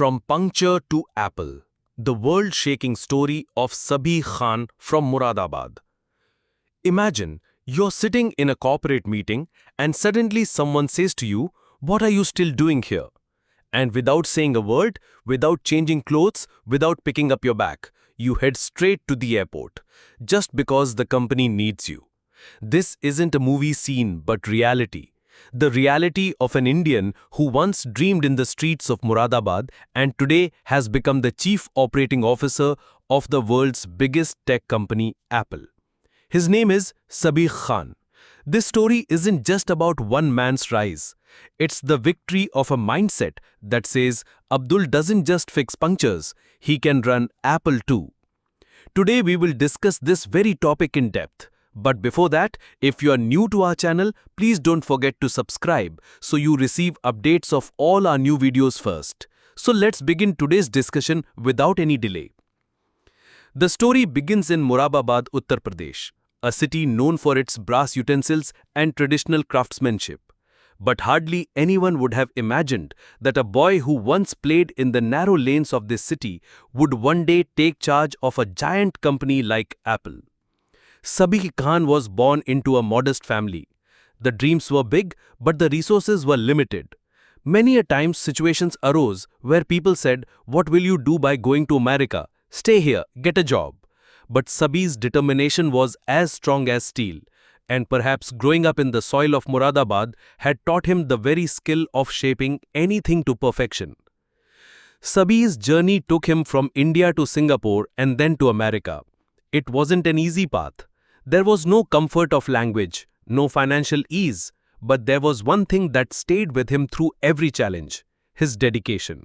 From Puncture to Apple, the world-shaking story of Sabih Khan from Muradabad. Imagine you're sitting in a corporate meeting and suddenly someone says to you, "What are you still doing here?" And without saying a word, without changing clothes, without picking up your bag, you head straight to the airport, just because the company needs you. This isn't a movie scene but reality. The reality of an Indian who once dreamed in the streets of Muradabad and today has become the chief operating officer of the world's biggest tech company, Apple. His name is Sabih Khan. This story isn't just about one man's rise. It's the victory of a mindset that says Abdul doesn't just fix punctures, he can run Apple too. Today we will discuss this very topic in depth. But before that, if you are new to our channel, please don't forget to subscribe so you receive updates of all our new videos first. So let's begin today's discussion without any delay. The story begins in Muradabad, Uttar Pradesh, a city known for its brass utensils and traditional craftsmanship. But hardly anyone would have imagined that a boy who once played in the narrow lanes of this city would one day take charge of a giant company like Apple. Sabih Khan was born into a modest family. The dreams were big, but the resources were limited. Many a times situations arose where people said, "What will you do by going to America? Stay here, get a job." But Sabih's determination was as strong as steel, and perhaps growing up in the soil of Muradabad had taught him the very skill of shaping anything to perfection. Sabih's journey took him from India to Singapore and then to America. It wasn't an easy path. There was no comfort of language, no financial ease, but there was one thing that stayed with him through every challenge: his dedication.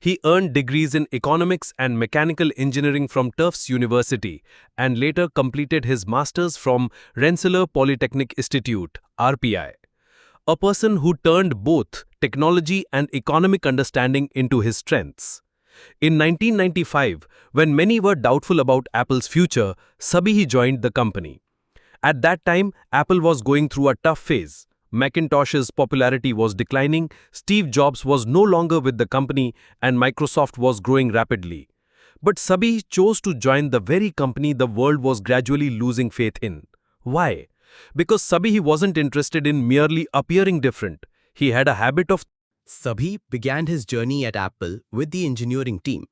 He earned degrees in economics and mechanical engineering from Tufts University and later completed his master's from Rensselaer Polytechnic Institute, RPI. A person who turned both technology and economic understanding into his strengths. In 1995, when many were doubtful about Apple's future, Sabih joined the company. At that time, Apple was going through a tough phase. Macintosh's popularity was declining, Steve Jobs was no longer with the company, and Microsoft was growing rapidly. But Sabih chose to join the very company the world was gradually losing faith in. Why? Because Sabih wasn't interested in merely appearing different. He had a habit of Sabih began his journey at Apple with the engineering team.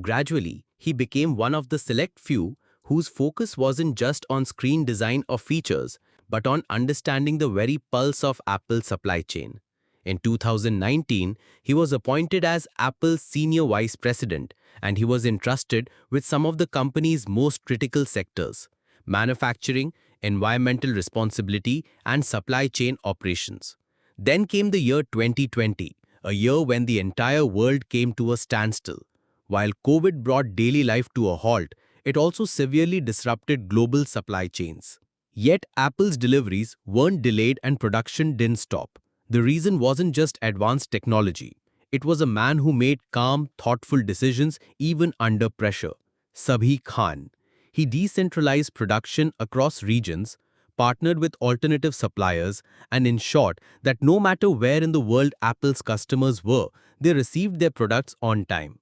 Gradually, he became one of the select few whose focus wasn't just on screen design or features, but on understanding the very pulse of Apple's supply chain. In 2019, he was appointed as Apple's Senior Vice President, and he was entrusted with some of the company's most critical sectors: manufacturing, environmental responsibility, and supply chain operations. Then came the year 2020, a year when the entire world came to a standstill. While COVID brought daily life to a halt, it also severely disrupted global supply chains. Yet Apple's deliveries weren't delayed and production didn't stop. The reason wasn't just advanced technology. It was a man who made calm, thoughtful decisions even under pressure: Sabih Khan. He decentralized production across regions, partnered with alternative suppliers, and ensured that no matter where in the world Apple's customers were, they received their products on time.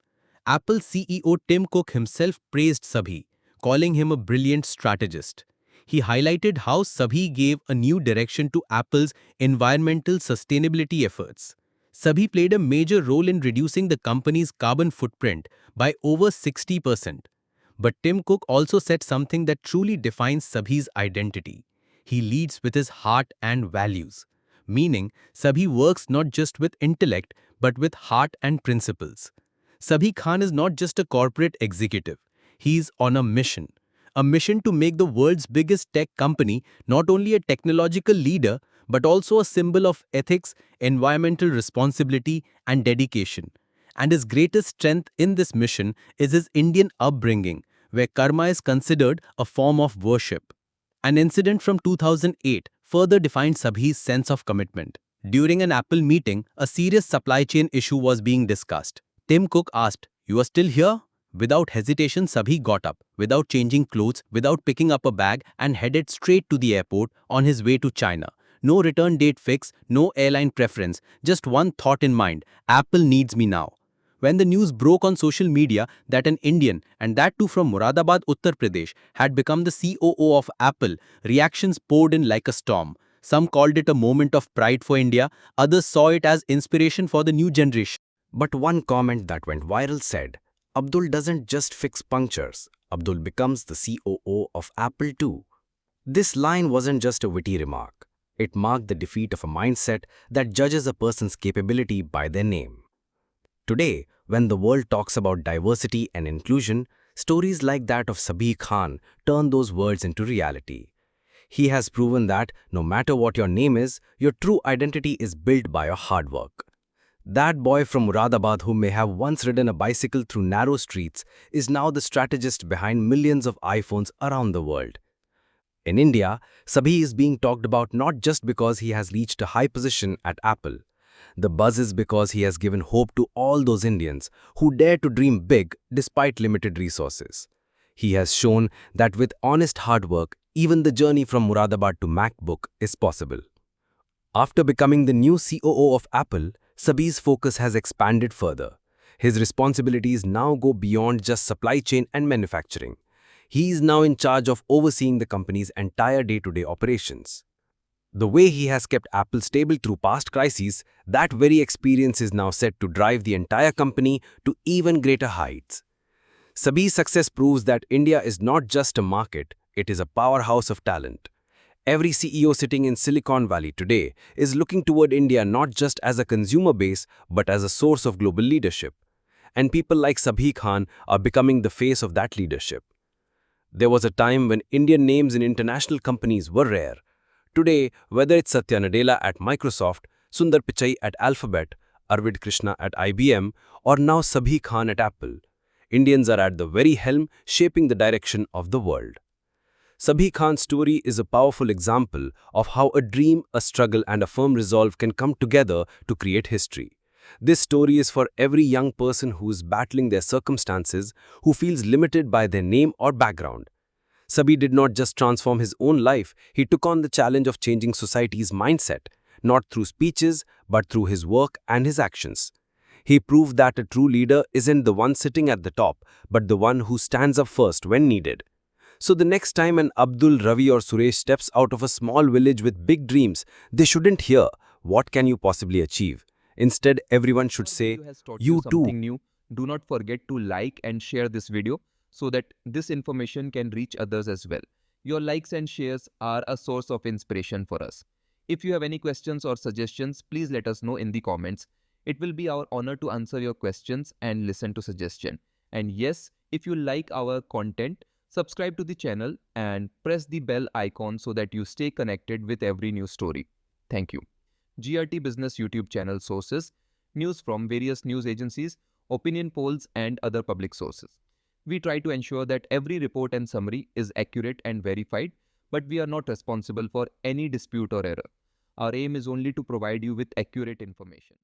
Apple CEO Tim Cook himself praised Sabih, calling him a brilliant strategist. He highlighted how Sabih gave a new direction to Apple's environmental sustainability efforts. Sabih played a major role in reducing the company's carbon footprint by over 60%. But Tim Cook also said something that truly defines Sabih's identity: he leads with his heart and values. Meaning, Sabih works not just with intellect, but with heart and principles. Sabih Khan is not just a corporate executive. He's on a mission to make the world's biggest tech company not only a technological leader, but also a symbol of ethics, environmental responsibility, and dedication. And his greatest strength in this mission is his Indian upbringing, where karma is considered a form of worship. An incident from 2008 further defined Sabih's sense of commitment. During an Apple meeting, a serious supply chain issue was being discussed. Tim Cook asked, "You are still here?" Without hesitation, Sabih got up, without changing clothes, without picking up a bag, and headed straight to the airport on his way to China. No return date fix, no airline preference, just one thought in mind: Apple needs me now. When the news broke on social media that an Indian, and that too from Muradabad, Uttar Pradesh, had become the COO of Apple, reactions poured in like a storm. Some called it a moment of pride for India, others saw it as inspiration for the new generation. But one comment that went viral said, Abdul doesn't just fix punctures, Abdul becomes the COO of Apple too. This line wasn't just a witty remark. It marked the defeat of a mindset that judges a person's capability by their name. Today, when the world talks about diversity and inclusion, stories like that of Sabih Khan turn those words into reality. He has proven that no matter what your name is, your true identity is built by your hard work. That boy from Muradabad who may have once ridden a bicycle through narrow streets is now the strategist behind millions of iPhones around the world. In India, Sabhi is being talked about not just because he has reached a high position at Apple. The buzz is because he has given hope to all those Indians who dare to dream big despite limited resources. He has shown that with honest hard work, even the journey from Muradabad to MacBook is possible. After becoming the new COO of Apple, Sabih's focus has expanded further. His responsibilities now go beyond just supply chain and manufacturing. He is now in charge of overseeing the company's entire day-to-day operations. The way he has kept Apple stable through past crises, that very experience is now set to drive the entire company to even greater heights. Sabih's success proves that India is not just a market, it is a powerhouse of talent. Every CEO sitting in Silicon Valley today is looking toward India not just as a consumer base, but as a source of global leadership. And people like Sabih Khan are becoming the face of that leadership. There was a time when Indian names in international companies were rare. Today, whether it's Satya Nadella at Microsoft, Sundar Pichai at Alphabet, Arvind Krishna at IBM, or now Sabih Khan at Apple, Indians are at the very helm shaping the direction of the world. Sabih Khan's story is a powerful example of how a dream, a struggle, and a firm resolve can come together to create history. This story is for every young person who is battling their circumstances, who feels limited by their name or background. Sabih did not just transform his own life, he took on the challenge of changing society's mindset, not through speeches, but through his work and his actions. He proved that a true leader isn't the one sitting at the top, but the one who stands up first when needed. So the next time an Abdul, Ravi or Suresh steps out of a small village with big dreams, they shouldn't hear, "What can you possibly achieve?" Instead, everyone should say, Video has taught you "You too." something new, do not forget to like and share this video so that this information can reach others as well. Your likes and shares are a source of inspiration for us. If you have any questions or suggestions, please let us know in the comments. It will be our honor to answer your questions and listen to suggestion. And yes, if you like our content, subscribe to the channel and press the bell icon so that you stay connected with every new story. Thank you. GRT Business YouTube channel sources, news from various news agencies, opinion polls and other public sources. We try to ensure that every report and summary is accurate and verified, but we are not responsible for any dispute or error. Our aim is only to provide you with accurate information.